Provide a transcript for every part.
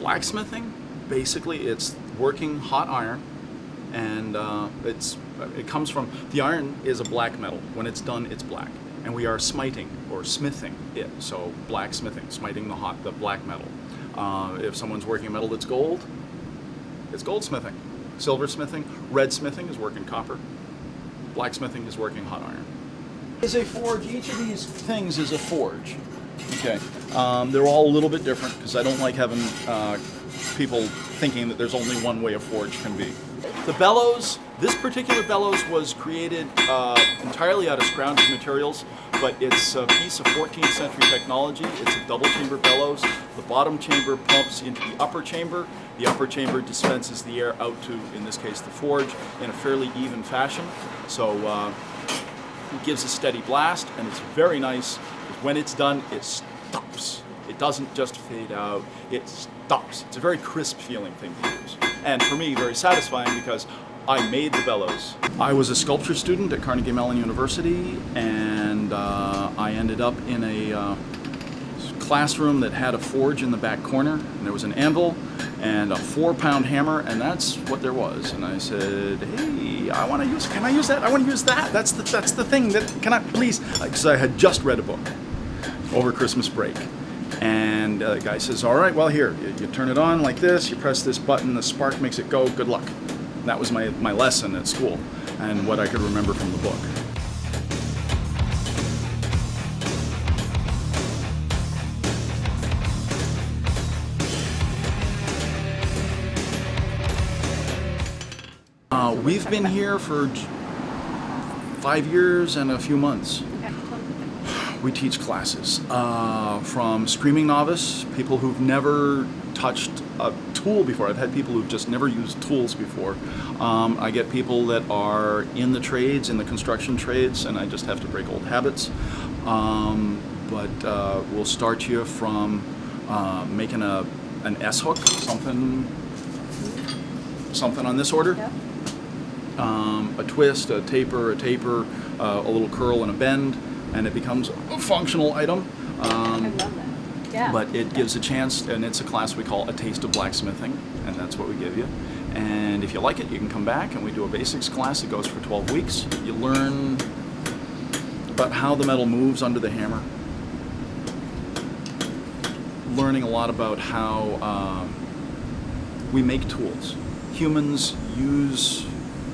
Blacksmithing, basically, it's working hot iron, and it comes from, the iron is a black metal. When it's done, it's black, and we are smiting or smithing it. So blacksmithing, smiting the black metal. If someone's working a metal that's gold, it's goldsmithing. Silversmithing, redsmithing is working copper. Blacksmithing is working hot iron. Is a forge. Each of these things is a forge. Okay, they're all a little bit different because I don't like having people thinking that there's only one way a forge can be. The bellows, this particular bellows was created entirely out of scrounged materials, but it's a piece of 14th century technology. It's a double chamber bellows. The bottom chamber pumps into the upper chamber. The upper chamber dispenses the air out to, in this case, the forge in a fairly even fashion. So it gives a steady blast, and it's very nice. When it's done, it stops. It doesn't just fade out, it stops. It's a very crisp feeling thing to use. And for me, very satisfying because I made the bellows. I was a sculpture student at Carnegie Mellon University, and I ended up in a classroom that had a forge in the back corner, and there was an anvil and a 4-pound hammer, and that's what there was. And I said, hey, can I use that? I want to use that. That's the thing that, can I please? Because I had just read a book over Christmas break. And the guy says, all right, well, here, you turn it on like this, you press this button, the spark makes it go, good luck. And that was my lesson at school and what I could remember from the book. We've been here for 5 years and a few months. We teach classes from screaming novice, people who've never touched a tool before. I've had people who've just never used tools before. I get people that are in the trades, in the construction trades, and I just have to break old habits. But we'll start you from making an S-hook, something on this order. Yep. A twist, a taper, a little curl and a bend, and it becomes a functional item. I love that. Yeah. But it gives a chance, and it's a class we call A Taste of Blacksmithing, and that's what we give you. And if you like it, you can come back, and we do a basics class. It goes for 12 weeks. You learn about how the metal moves under the hammer, learning a lot about how we make tools. Humans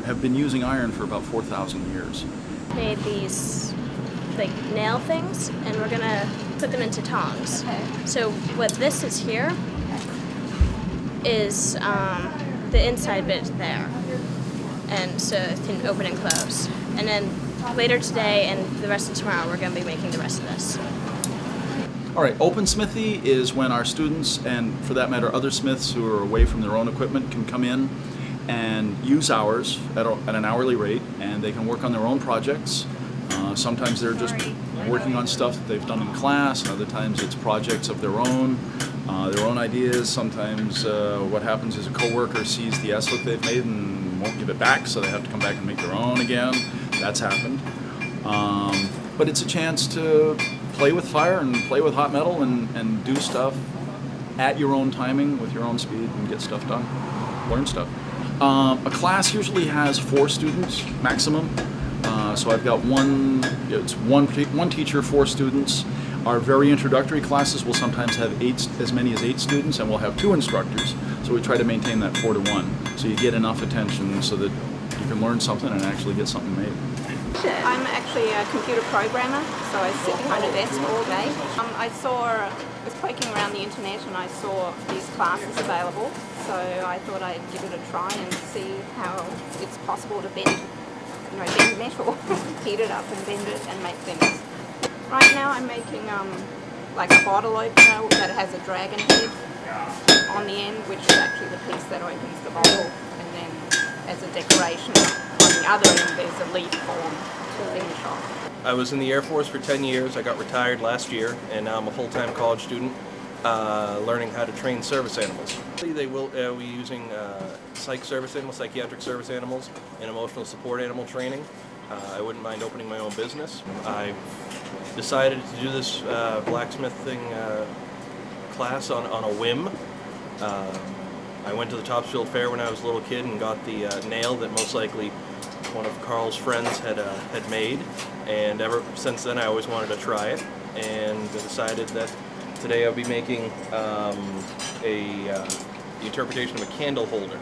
have been using iron for about 4,000 years. Made these like nail things, and we're gonna put them into tongs. Okay. So what this is here is the inside bit there, and so it can open and close. And then later today and the rest of tomorrow, we're gonna be making the rest of this. All right, open smithy is when our students, and for that matter other smiths who are away from their own equipment, can come in and use ours at an hourly rate, and they can work on their own projects. Sometimes they're just working on stuff that they've done in class, and other times it's projects of their own ideas. Sometimes what happens is a coworker sees the S-hook they've made and won't give it back, so they have to come back and make their own again. That's happened. But it's a chance to play with fire and play with hot metal and do stuff at your own timing with your own speed and get stuff done, learn stuff. A class usually has 4 students maximum. So I've got one teacher, 4 students. Our very introductory classes will sometimes have as many as 8 students, and we'll have 2 instructors. So we try to maintain that 4 to 1. So you get enough attention so that you can learn something and actually get something made. I'm actually a computer programmer, so I sit behind a desk all day. I was poking around the internet and I saw these classes available, so I thought I'd give it a try and see how it's possible to bend metal, heat it up and bend it and make things. Right now I'm making like a bottle opener that has a dragon head on the end, which is actually the piece that opens the bottle, and then as a decoration on the other end there's a leaf form to finish off. I was in the Air Force for 10 years. I got retired last year, and now I'm a full-time college student learning how to train service animals. They will be using psychiatric service animals and emotional support animal training. I wouldn't mind opening my own business. I decided to do this blacksmithing class on a whim. I went to the Topsfield Fair when I was a little kid and got the nail that most likely one of Carl's friends had made, and ever since then I always wanted to try it, and I decided that today I'll be making the interpretation of a candle holder.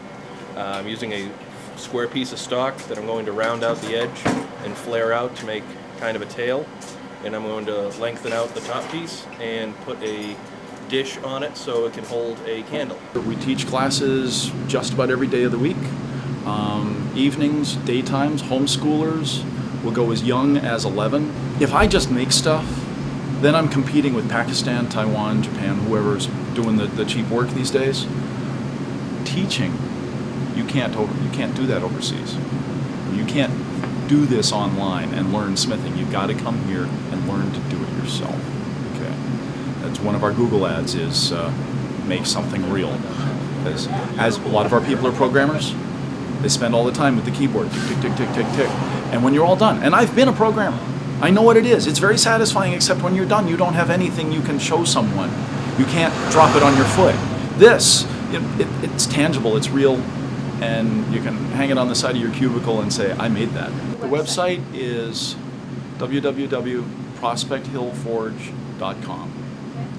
I'm using a square piece of stock that I'm going to round out the edge and flare out to make kind of a tail, and I'm going to lengthen out the top piece and put a dish on it so it can hold a candle. We teach classes just about every day of the week. Evenings, daytimes, homeschoolers will go as young as 11. If I just make stuff, then I'm competing with Pakistan, Taiwan, Japan, whoever's doing the cheap work these days. Teaching, you can't do that overseas. You can't do this online and learn smithing. You've got to come here and learn to do it yourself. Okay, that's one of our Google ads is make something real. As a lot of our people are programmers, they spend all the time with the keyboard, tick, tick, tick, tick, tick, tick. And when you're all done, and I've been a programmer, I know what it is. It's very satisfying, except when you're done, you don't have anything you can show someone. You can't drop it on your foot. This, it's tangible, it's real, and you can hang it on the side of your cubicle and say, I made that. The website is www.prospecthillforge.com,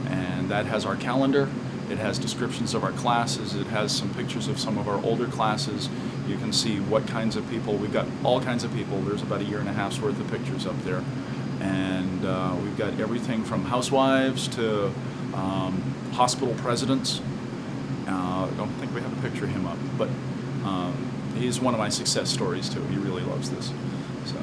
and that has our calendar. It has descriptions of our classes. It has some pictures of some of our older classes. You can see what kinds of people. We've got all kinds of people. There's about 1.5 years worth of pictures up there. And we've got everything from housewives to hospital presidents. I don't think we have a picture of him up, but he's one of my success stories too. He really loves this. So.